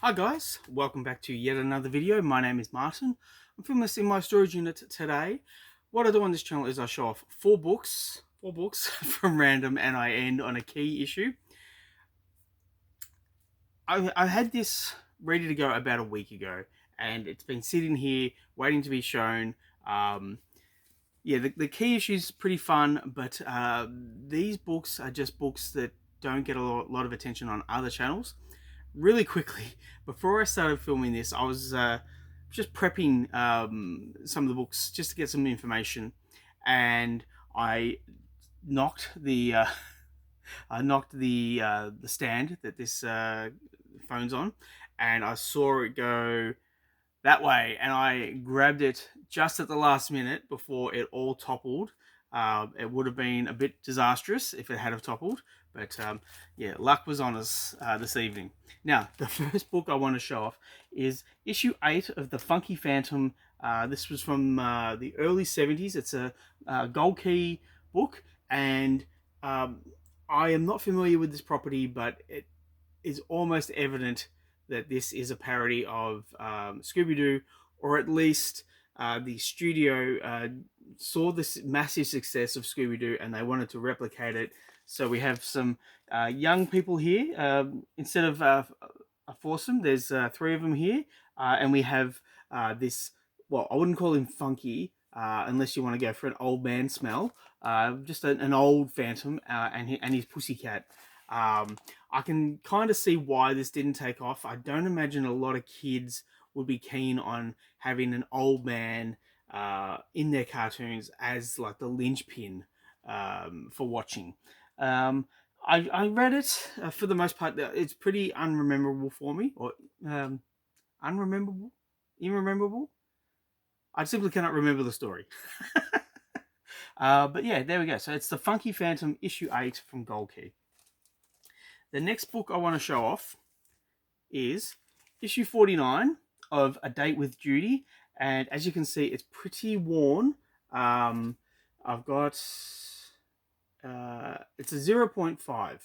Hi guys, welcome back to yet another video. My name is Martin. I'm filming this in my storage unit today. What I do on this channel is I show off four books from random, and I end on a key issue. I had this ready to go about a week ago, and it's been sitting here waiting to be shown. Um, yeah, the key issue is pretty fun, but these books are just books that don't get a lot of attention on other channels. Really quickly, before I started filming this, I was just prepping some of the books just to get some information, and I knocked the the stand that this phone's on, and I saw it go that way, and I grabbed it just at the last minute before it all toppled. It would have been a bit disastrous if it had have toppled, but yeah, luck was on us this evening. Now, the first book I want to show off is issue 8 of The Funky Phantom. This was from the early 70s. It's a Gold Key book, and um, I am not familiar with this property, but it is almost evident that this is a parody of Scooby-Doo, or at least the studio saw this massive success of Scooby-Doo and they wanted to replicate it. So we have some young people here. Instead of a foursome, there's three of them here. And we have this, well, I wouldn't call him funky, unless you want to go for an old man smell. Just an old phantom and his pussycat. I can kind of see why this didn't take off. I don't imagine a lot of kids would be keen on having an old man in their cartoons as like the linchpin for watching. Um, I read it for the most part. It's pretty unrememberable for me, or unrememberable, irrememberable. I simply cannot remember the story. But yeah, there we go. So it's The Funky Phantom, issue 8 from Gold Key. The next book I want to show off is issue 49 of A Date with Judy. And as you can see, it's pretty worn. I've got, it's a 0.5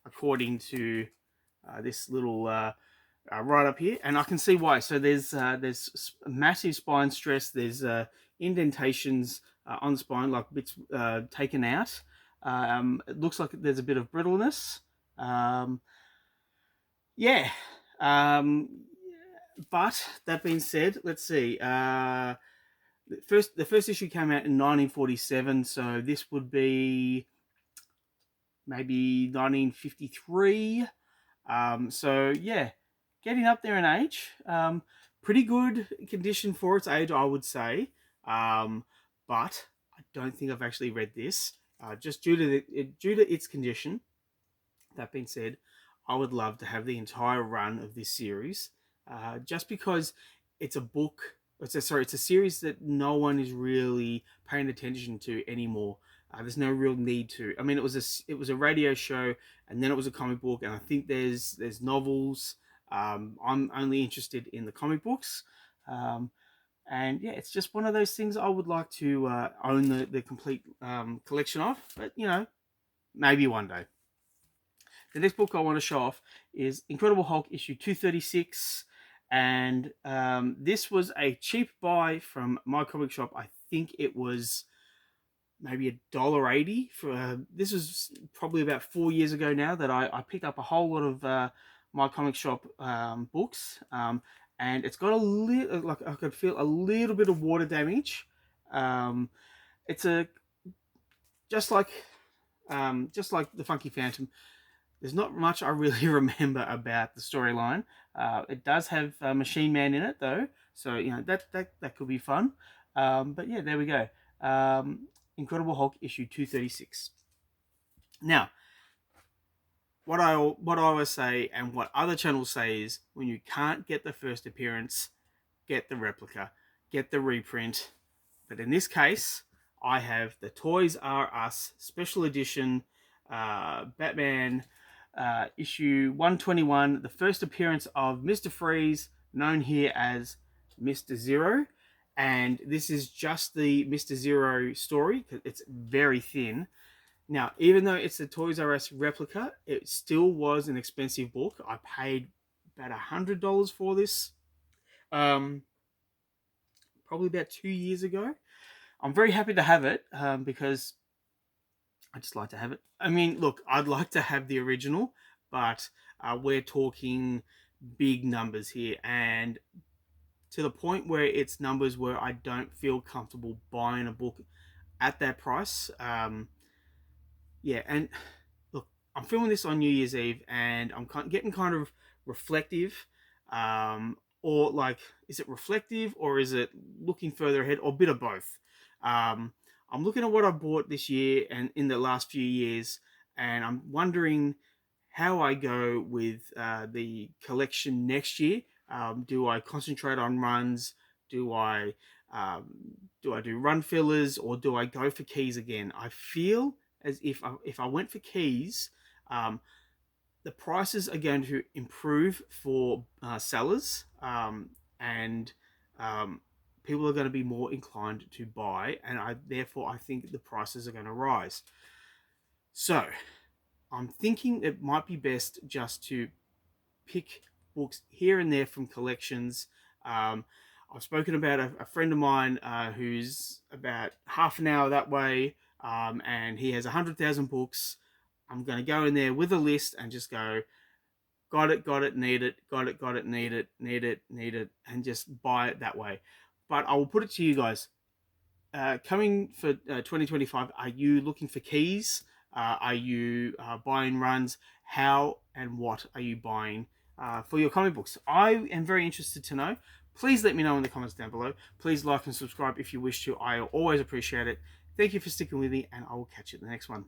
according to this little right up here. And I can see why. So there's massive spine stress. There's indentations on the spine, like bits taken out. It looks like there's a bit of brittleness. Um, yeah. Um, but that being said, let's see. The first issue came out in 1947, so this would be maybe 1953. So yeah, getting up there in age. Pretty good condition for its age, I would say. But I don't think I've actually read this, just due to its condition. That being said, I would love to have the entire run of this series, just because it's a book. It's a series that no one is really paying attention to anymore. There's no real need to. I mean, it was a radio show, and then it was a comic book, and I think there's novels. I'm only interested in the comic books, and yeah, it's just one of those things I would like to own the complete collection of. But maybe one day. The next book I want to show off is Incredible Hulk issue 236. And this was a cheap buy from my comic shop. I think it was maybe $1.80 for this was probably about 4 years ago now that I picked up a whole lot of my comic shop books, and it's got a little, like, I could feel a little bit of water damage. It's a just like the Funky Phantom. There's not much I really remember about the storyline. It does have Machine Man in it though, so that could be fun. But yeah, there we go. Incredible Hulk issue 236. Now, what I always say, and what other channels say, is when you can't get the first appearance, get the replica, get the reprint. But in this case, I have the Toys R Us special edition Batman issue 121, the first appearance of Mr. Freeze, known here as Mr. Zero. And this is just the Mr. Zero story. It's very thin. Now, even though it's a Toys R Us replica, it still was an expensive book. I paid about $100 for this, um, probably about 2 years ago. I'm very happy to have it because I just like to have it. I mean, look, I'd like to have the original, but we're talking big numbers here, and to the point where it's numbers where I don't feel comfortable buying a book at that price. Yeah, and look, I'm filming this on New Year's Eve, and I'm getting kind of reflective. Or like, is it reflective or is it looking further ahead, or a bit of both? Um, I'm looking at what I bought this year and in the last few years, and I'm wondering how I go with the collection next year. Do I concentrate on runs? Do I um, do run fillers, or do I go for keys again? I feel as if I went for keys, um, the prices are going to improve for sellers, and um, people are going to be more inclined to buy, and therefore I think the prices are going to rise. So I'm thinking it might be best just to pick books here and there from collections. Um, I've spoken about a friend of mine who's about half an hour that way, and he has 100,000 books. I'm going to go in there with a list and just go, got it, need it, got it, need it, need it, and just buy it that way. But I will put it to you guys. Coming for 2025, are you looking for keys? Are you buying runs? How and what are you buying for your comic books? I am very interested to know. Please let me know in the comments down below. Please like and subscribe if you wish to. I always appreciate it. Thank you for sticking with me, and I will catch you in the next one.